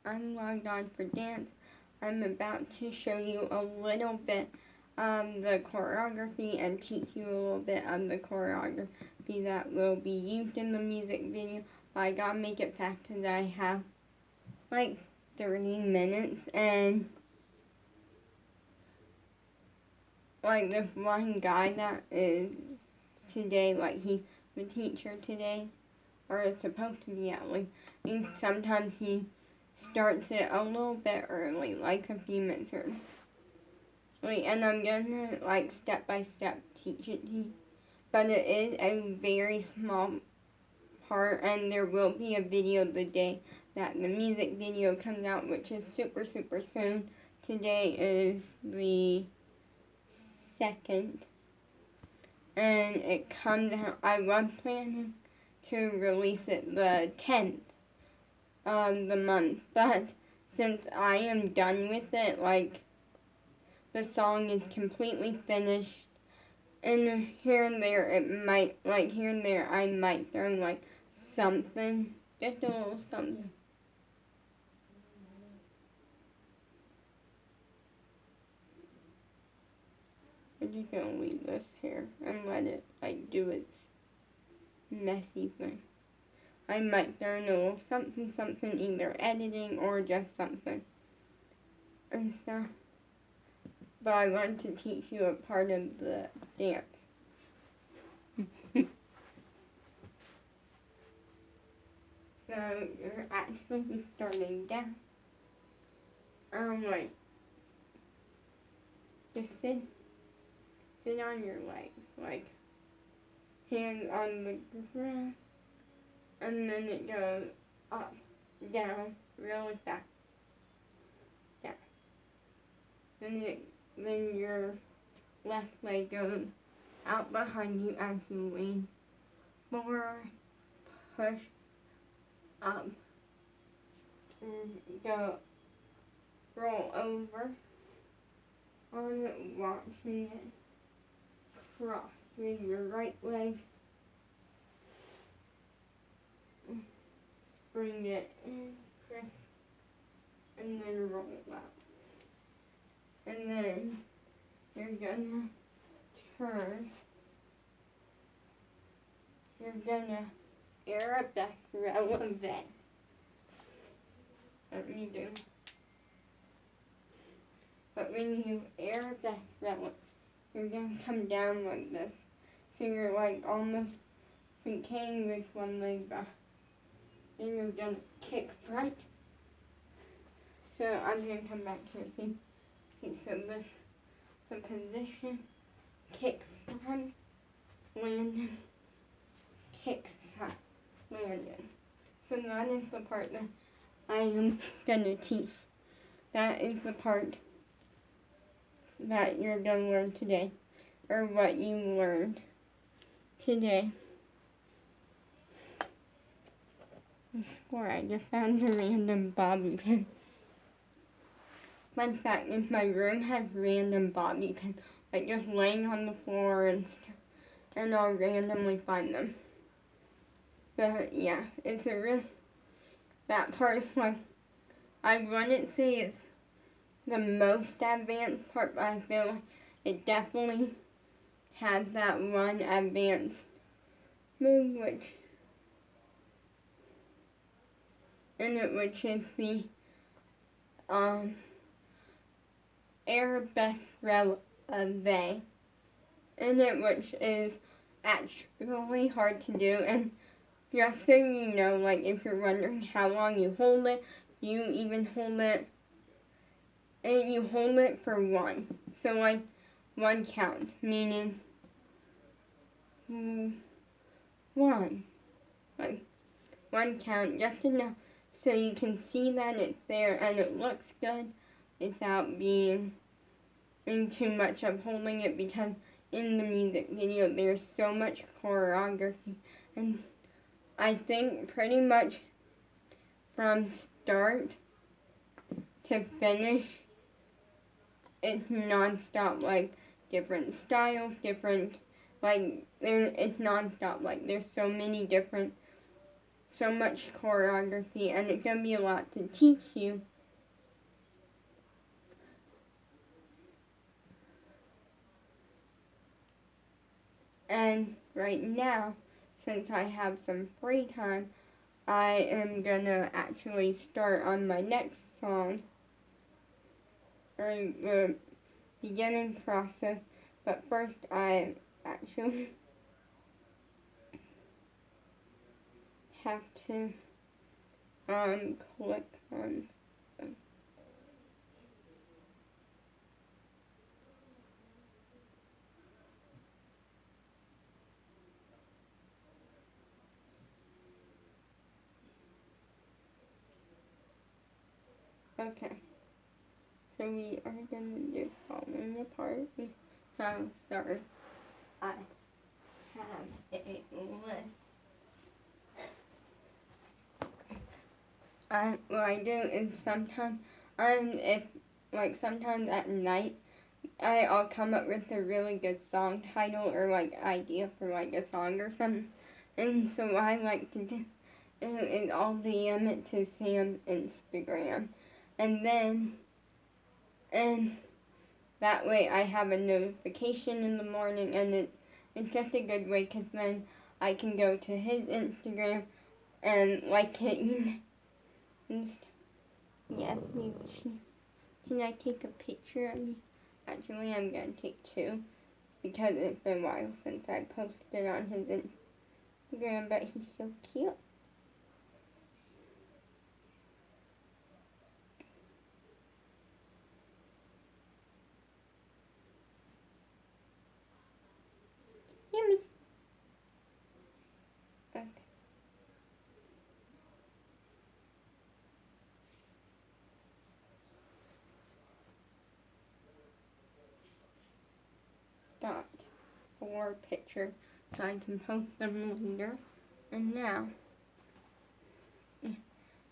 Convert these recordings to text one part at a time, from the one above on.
I'm logged on for dance. I'm about to show you a little bit of the choreography and teach you a little bit of the choreography that will be used in the music video. But I gotta make it fast because I have like 30 minutes and like this one guy that is today, like he's the teacher today, or is supposed to be at least. And sometimes he starts it a little bit early, like a few minutes early. And I'm gonna like step by step teach it to you. But it is a very small part, and there will be a video the day that the music video comes out, which is super soon. Today is the 2nd, and it comes out. I was planning to release it the 10th of the month, but since I am done with it, like the song is completely finished, and here and there it might, like here and there I might throw like something, just a little something. I'm just gonna leave this here and let it like do its messy thing. I might throw in a little something, either editing or just something and stuff. But I want to teach you a part of the dance. So you're actually starting down. Like just sit on your legs, like hands on the ground, and then it goes up, down, really fast, down. Then your left leg goes out behind you as you lean forward, push up, and go roll over on it, watching it cross with your right leg. Bring it in, press, and then roll it out. And then you're gonna turn. You're gonna arabesque releve. Let me do. But when you arabesque releve, you're gonna come down like this. So you're like almost decaying with one leg back. Then you're gonna kick front. So I'm gonna come back here. See, so this the position, kick front, landing, kick side, landing. So that is the part that I am gonna teach. That is the part that you're gonna learn today, or what you learned today. I swear I just found a random bobby pin. Fun fact is my room has random bobby pins, like just laying on the floor and stuff, and I'll randomly find them. But yeah, it's a real, that part is like, I wouldn't say it's the most advanced part, but I feel like it definitely has that one advanced move, which is the arabesque releve, which is actually hard to do. And just so you know, like if you're wondering how long you hold it, you even hold it, and you hold it for one. So like one count, meaning one, like one count, just enough so you can see that it's there and it looks good without being in too much of holding it, because in the music video there's so much choreography, and I think pretty much from start to finish it's non-stop, like different styles, different, like it's non-stop, like there's so many different so much choreography, and it's going to be a lot to teach you. And right now, since I have some free time, I am gonna actually start on my next song, or the beginning process, but first I actually have to click on okay. So we are gonna do Falling Apart. So sorry. I have a list. What I do is sometimes sometimes at night I'll come up with a really good song title or idea for a song or something. And so what I like to do is I'll DM it to Sam's Instagram. And that way I have a notification in the morning, and it's just a good way because then I can go to his Instagram and like it. Yes, can I take a picture of you? Actually, I'm going to take two because it's been a while since I posted on his Instagram, but he's so cute. Yummy. Okay. Dot for picture so I can post them later. And now,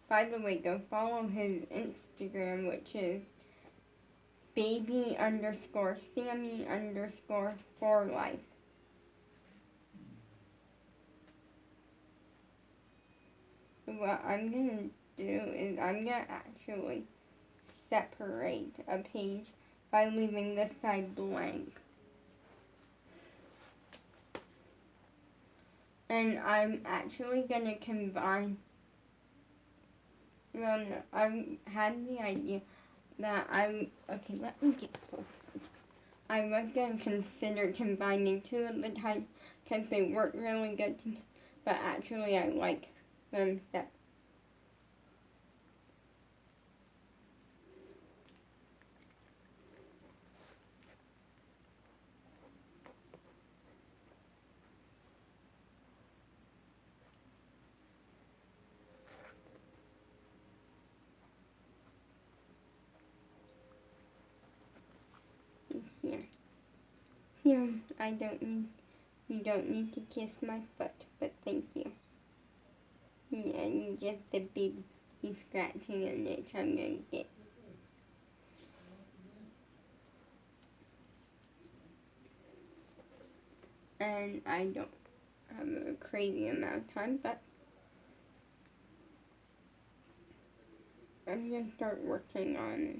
by the way, go follow his Instagram, which is baby_Sammy_for life. What I'm gonna do is I'm gonna actually separate a page by leaving this side blank. And I'm actually gonna combine. Well, no, I had the idea that okay, let me get posted. I was gonna consider combining two of the types because they work really good together, but actually I like them separate. Here. Here, you don't need to kiss my foot, but thank you. Yeah, you get the big scratching and itch I'm gonna get. And I don't have a crazy amount of time, but I'm gonna start working on it.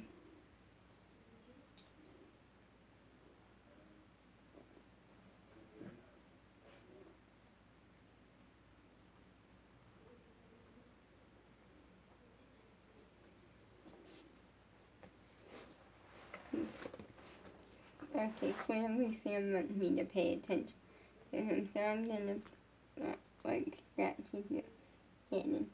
Okay, clearly Sam wants me to pay attention to him, so I'm gonna scratch his head.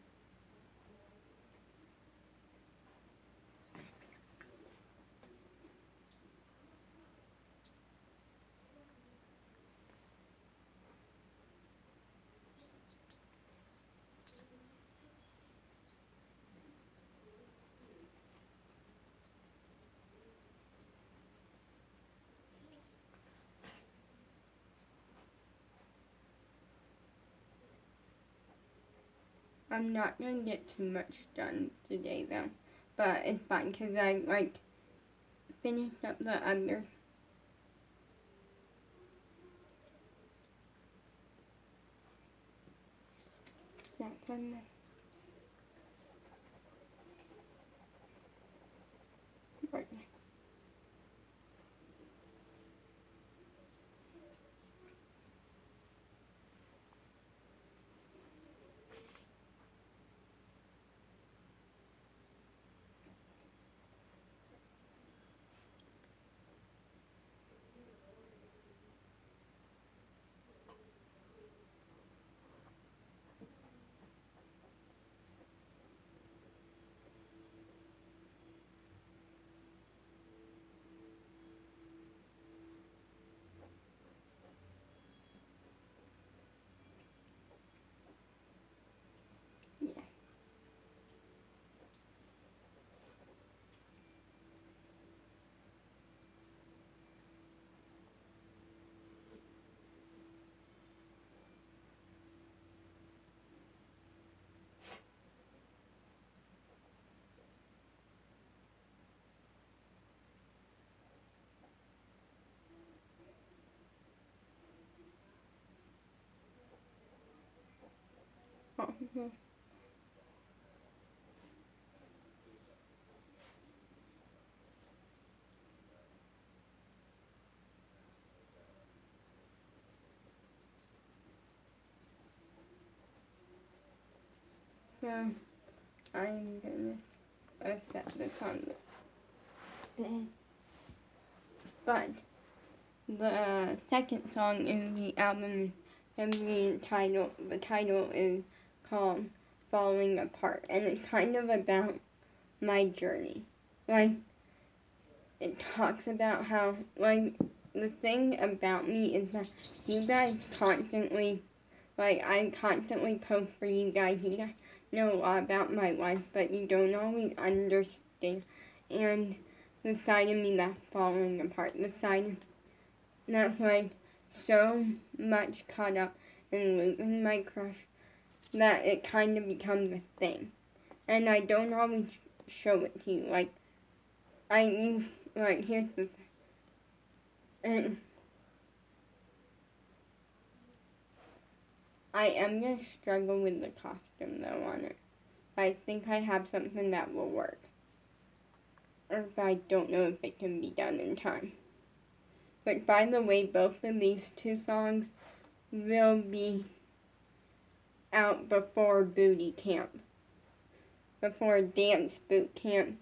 I'm not gonna get too much done today though, but it's fine because I finished up the other. That's on this So I'm gonna set this on the bed. But the second song in the album, the title is called Falling Apart, and it's kind of about my journey. Like, it talks about how, like, the thing about me is that you guys constantly, like, I constantly post for you guys. You guys know a lot about my life, but you don't always understand. And the side of me that's falling apart, the side that's, like, so much caught up in losing my crush that it kind of becomes a thing. And I don't always show it to you. Like, here's the thing. And I am going to struggle with the costume, though, on it. I think I have something that will work. Or I don't know if it can be done in time. But by the way, both of these two songs will be out before booty camp. Before dance boot camp.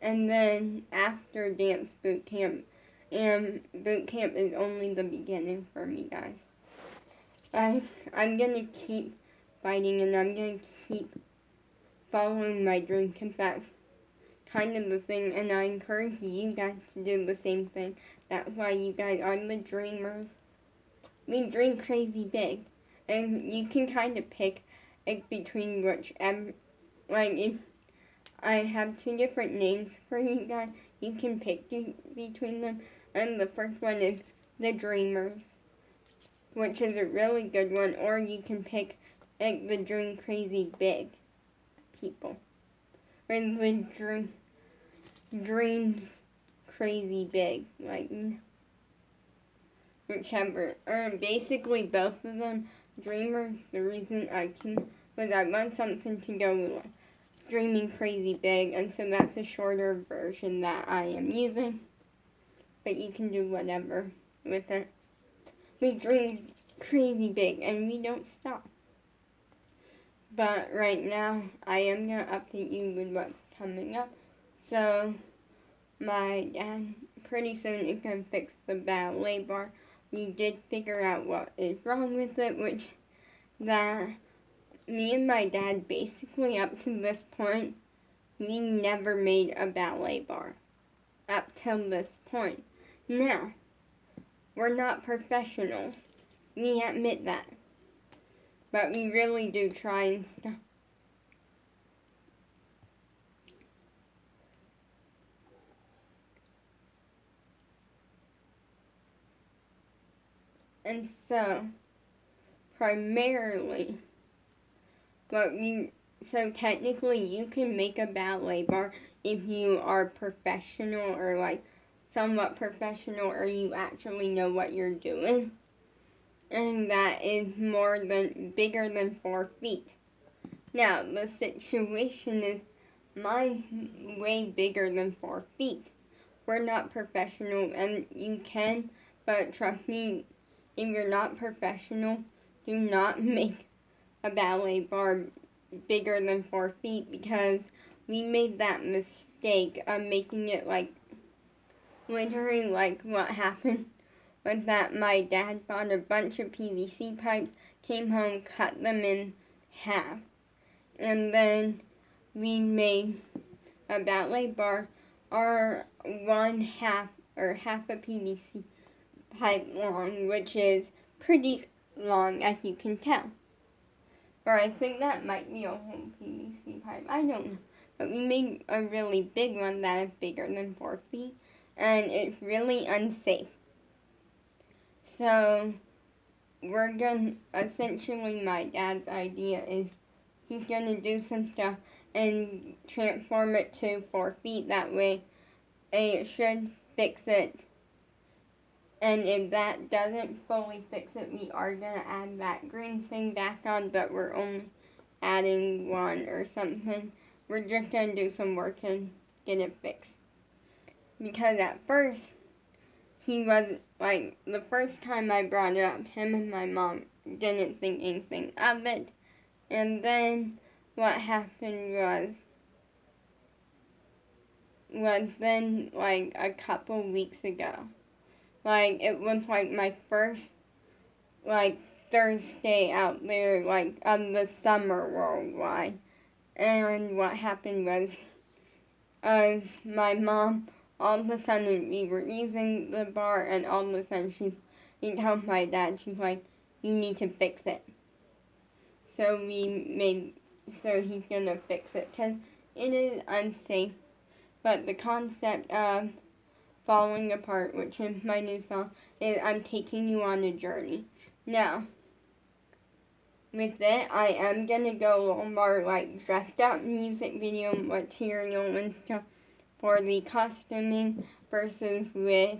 And then after dance boot camp. And boot camp is only the beginning for me, guys. I'm going to keep fighting, and I'm going to keep following my dream, because that's kind of the thing, and I encourage you guys to do the same thing. That's why you guys are the dreamers. We dream crazy big, and you can kind of pick between whichever, like, if I have two different names for you guys, you can pick between them, and the first one is the dreamers, which is a really good one, or you can pick the dream crazy big people, or the dreams crazy big, like, whichever, or basically both of them. Dreamer, the reason I can, was I want something to go with, like, dreaming crazy big, and so that's a shorter version that I am using, but you can do whatever with it. We dream crazy big, and we don't stop. But right now, I am going to update you with what's coming up. So, my dad pretty soon is going to fix the ballet bar. We did figure out what is wrong with it, which that me and my dad, basically up to this point, we never made a ballet bar. Up till this point. Now, we're not professionals. We admit that. But we really do try and stuff. And so, primarily, so technically you can make a ballet bar if you are professional, or like somewhat professional, or you actually know what you're doing. And that is bigger than 4 feet. Now, the situation is mine's way bigger than 4 feet. We're not professional, and you can, but trust me, if you're not professional, do not make a ballet bar bigger than 4 feet, because we made that mistake of making it like, literally like what happened was that my dad bought a bunch of PVC pipes, came home, cut them in half, and then we made a ballet bar, or half a PVC pipe long, which is pretty long, as you can tell. Or I think that might be a whole PVC pipe, I don't know. But we made a really big one that is bigger than 4 feet, and it's really unsafe. So, essentially my dad's idea is he's gonna do some stuff and transform it to 4 feet. That way, it should fix it. And if that doesn't fully fix it, we are gonna add that green thing back on, but we're only adding one or something. We're just gonna do some work and get it fixed. Because at first, he was like, the first time I brought it up, him and my mom didn't think anything of it. And then what happened was then like a couple weeks ago. Like it was like my first like Thursday out there like of the summer worldwide. And what happened was my mom, all of a sudden we were using the bar and all of a sudden she told my dad, she's like, you need to fix it. So he's gonna fix it because it is unsafe. But the concept of Falling Apart, which is my new song, is I'm taking you on a journey. Now, with it, I am gonna go a little more like dressed up music video material and stuff for the costuming versus with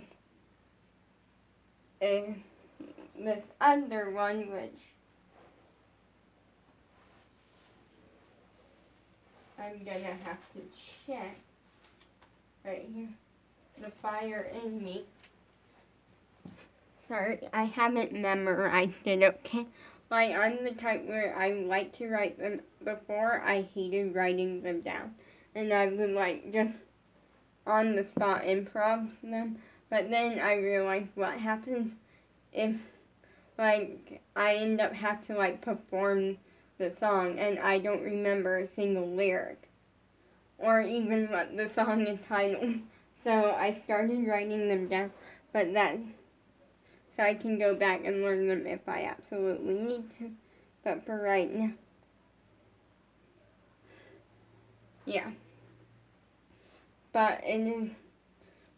this other one, which I'm gonna have to check right here. The Fire in Me. Sorry, I haven't memorized it, okay? Like, I'm the type where I like to write them. Before, I hated writing them down. And I would, like, just on the spot improv them. But then I realized what happens if, like, I end up have to, like, perform the song and I don't remember a single lyric. Or even what the song is titled. So I started writing them down, but so I can go back and learn them if I absolutely need to. But for right now, yeah. But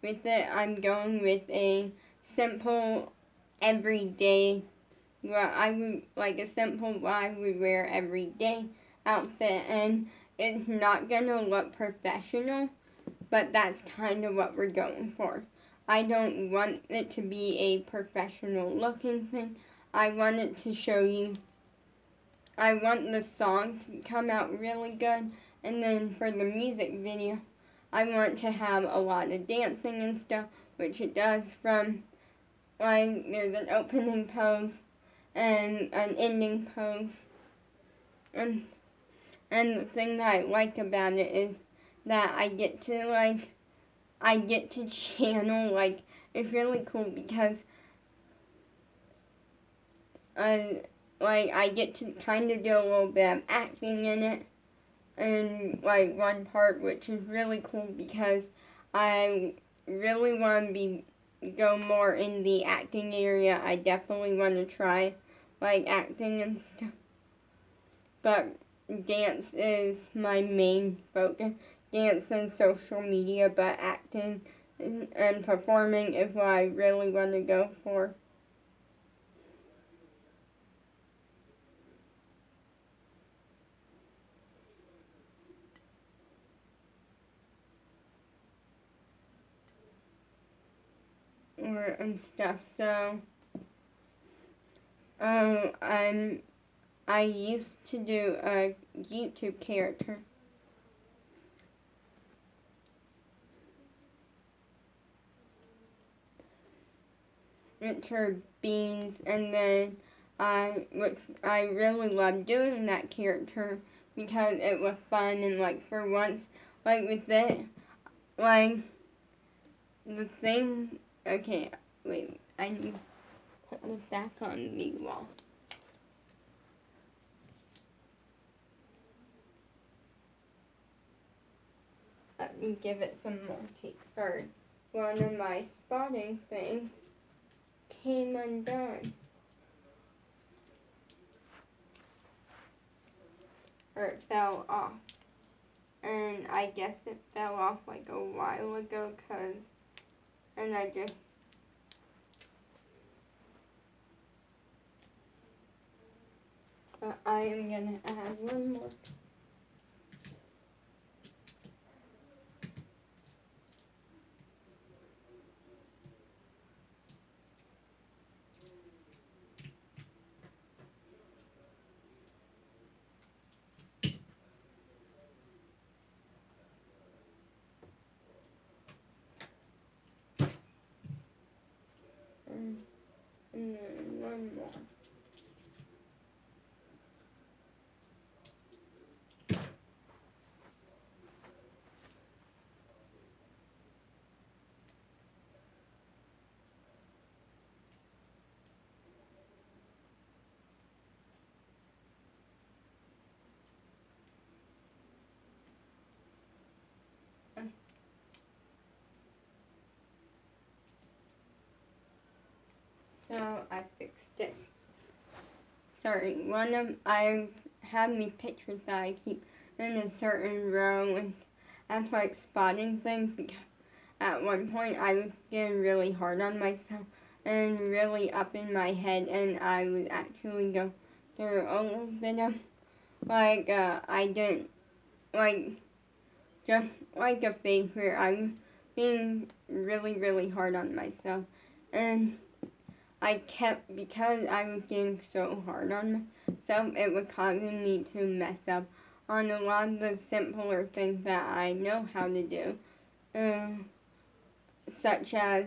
with it, I'm going with a simple, everyday, what I would wear everyday outfit, and it's not gonna look professional. But that's kind of what we're going for. I don't want it to be a professional looking thing. I want it to show you. I want the song to come out really good. And then for the music video, I want to have a lot of dancing and stuff, which it does from, like, there's an opening pose and an ending pose. And the thing that I like about it is that I get to channel, like, it's really cool because, I get to kind of do a little bit of acting in it, and, like, one part, which is really cool because I really want to go more in the acting area. I definitely want to try, like, acting and stuff, but dance is my main focus. Dance and social media, but acting and performing is what I really want to go for. And stuff. So, I used to do a YouTube character. Which Beans, and then I really loved doing that character because it was fun, and like for once, like with it, like the thing, okay, wait, I need to put this back on the wall. Let me give it some more tape. Sorry, one of my spotting things came undone. Or it fell off. And I guess it fell off like a while ago, and I just, but I am gonna add one more. more. So I fixed it. Sorry, I have these pictures that I keep in a certain row, and that's like spotting things, because at one point I was getting really hard on myself and really up in my head, and I would actually go through a little bit of I didn't just like a phase where I was being really, really hard on myself, and because I was getting so hard on myself, it was causing me to mess up on a lot of the simpler things that I know how to do, such as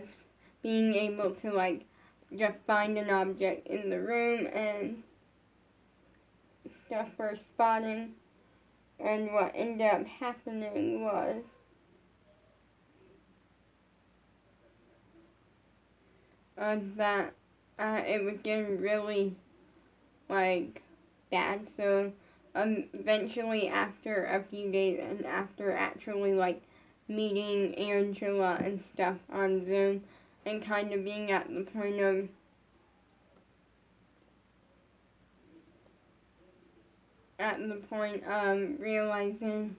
being able to just find an object in the room and stuff for spotting. And what ended up happening was that it was getting really bad. So eventually, after a few days and after actually meeting Angela and stuff on Zoom and kind of being at the point of realizing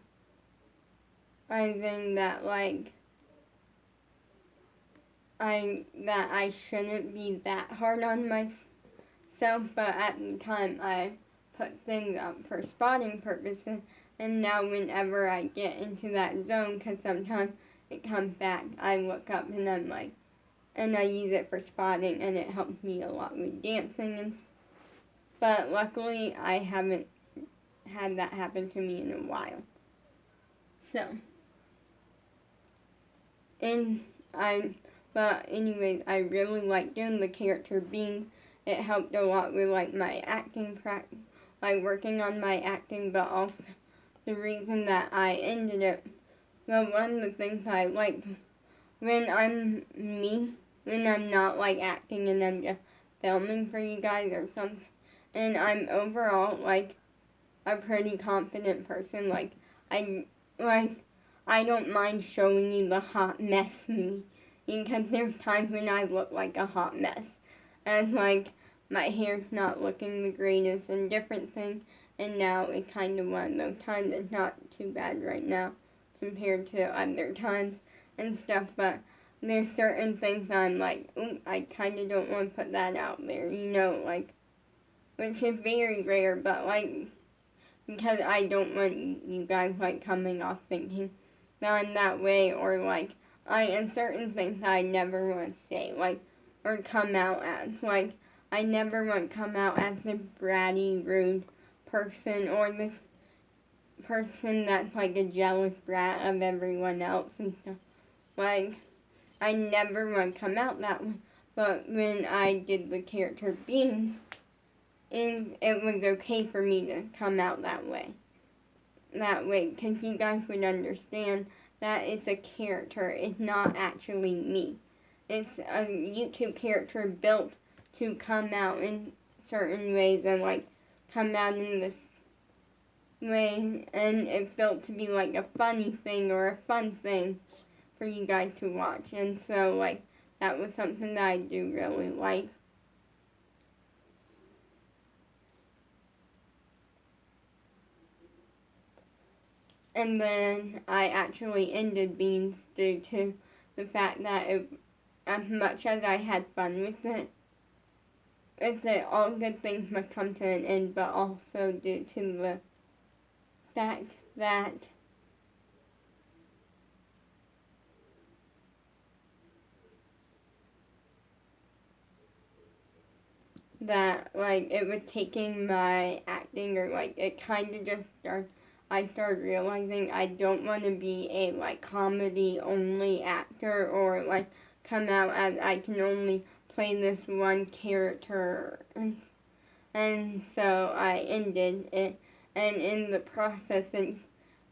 that I shouldn't be that hard on myself, but at the time I put things up for spotting purposes, and now whenever I get into that zone, because sometimes it comes back, I look up and I'm and I use it for spotting, and it helps me a lot with dancing, but luckily I haven't had that happen to me in a while. So, but anyways, I really like doing the character Beans. It helped a lot with my acting practice, working on my acting, but also the reason that I ended it. Well, one of the things I like when I'm me, when I'm not acting and I'm just filming for you guys or something, and I'm overall a pretty confident person. I don't mind showing you the hot mess me, because there's times when I look like a hot mess, and my hair's not looking the greatest and different things, and now it's kind of one of those times. It's not too bad right now compared to other times and stuff, but there's certain things I'm ooh, I kind of don't want to put that out there, which is very rare, but because I don't want you guys coming off thinking that I'm that way, or and certain things I never want to say, or come out as, I never want to come out as the bratty, rude person, or this person that's a jealous brat of everyone else and stuff. I never want to come out that way, but when I did the character Beans, it was okay for me to come out that way, because you guys would understand that it's a character, it's not actually me. It's a YouTube character built to come out in certain ways and come out in this way, and it's built to be a funny thing or a fun thing for you guys to watch, and so that was something that I do really like. And then I actually ended Beans due to the fact that as much as I had fun with it, all good things must come to an end, but also due to the fact that it was taking my acting, or it kind of just started. I started realizing I don't want to be a comedy only actor, or come out as I can only play this one character, and so I ended it. And in the process,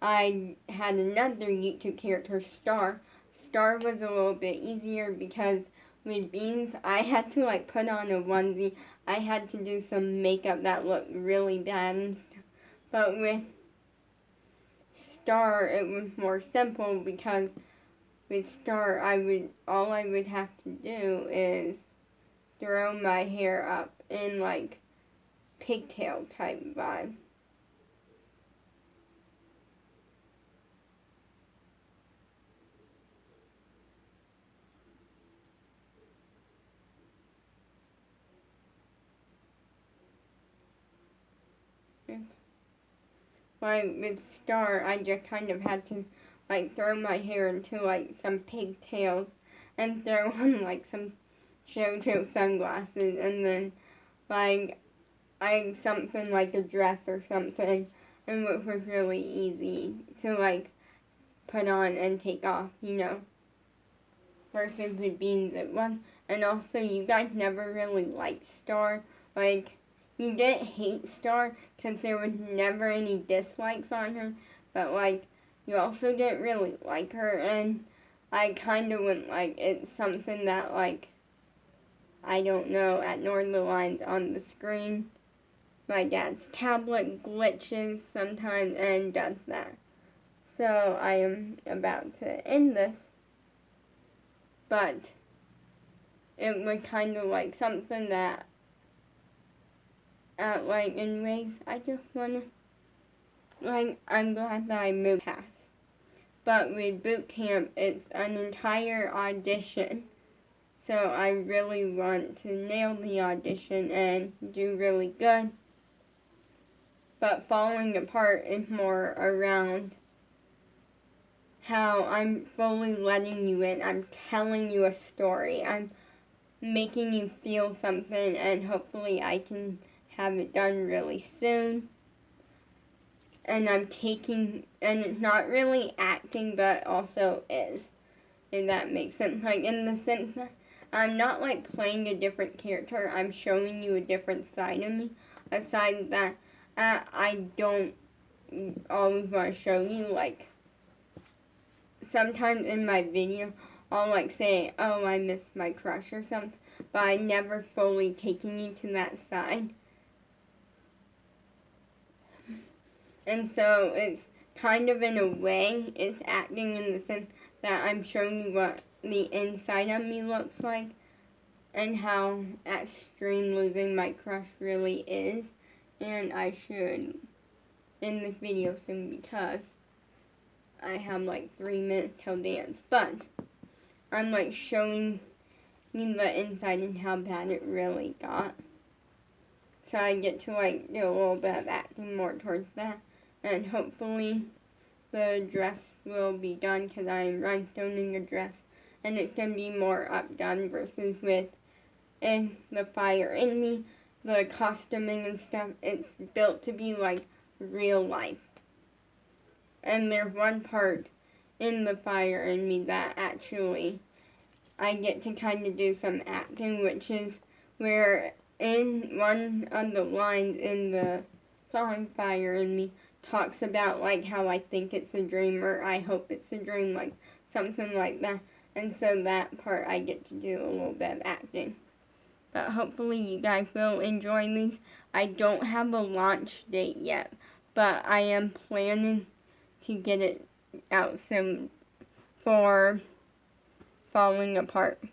I had another YouTube character, Star. Star was a little bit easier because with Beans, I had to like put on a onesie. I had to do some makeup that looked really bad and stuff. But with Star, it was more simple because with Star, all I would have to do is throw my hair up in like pigtail type vibe. Like with Star, I just kind of had to like throw my hair into like some pigtails and throw on like some JoJo sunglasses and then like something like a dress or something, and which was really easy to like put on and take off, versus with Beans at one. And also, you guys never really liked Star. Like, you didn't hate Star because there was never any dislikes on her, but like, you also didn't really like her, and I kind of went like, it's something that like, I don't know, at Northernlines on the screen. My dad's tablet glitches sometimes and does that. So I am about to end this, but it was kind of like something that, like in ways, I just wanna, like, I'm glad that I moved past. But with boot camp, it's an entire audition. So I really want to nail the audition and do really good. But Falling Apart is more around how I'm fully letting you in. I'm telling you a story. I'm making you feel something, and hopefully I can have it done really soon. And and it's not really acting, but also is, if that makes sense. Like, in the sense that I'm not like playing a different character, I'm showing you a different side of me, a side that I don't always want to show you. Like, sometimes in my video, I'll like say, oh, I miss my crush or something, but I never fully taken you to that side. And so it's kind of, in a way, it's acting in the sense that I'm showing you what the inside of me looks like and how extreme losing my crush really is. And I should end this video soon because I have like 3 minutes till dance. But I'm like showing you the inside and how bad it really got. So I get to like do a little bit of acting more towards that. And hopefully the dress will be done because I am rhinestoning a dress. And it can be more updone versus with In the Fire in Me. The costuming and stuff, it's built to be like real life. And there's one part in The Fire in Me that actually I get to kind of do some acting, which is where in one of the lines in the song Fire in Me talks about like how I think it's a dream, or I hope it's a dream, like something like that. And so that part I get to do a little bit of acting. But hopefully you guys will enjoy these. I don't have a launch date yet, but I am planning to get it out soon for Falling Apart.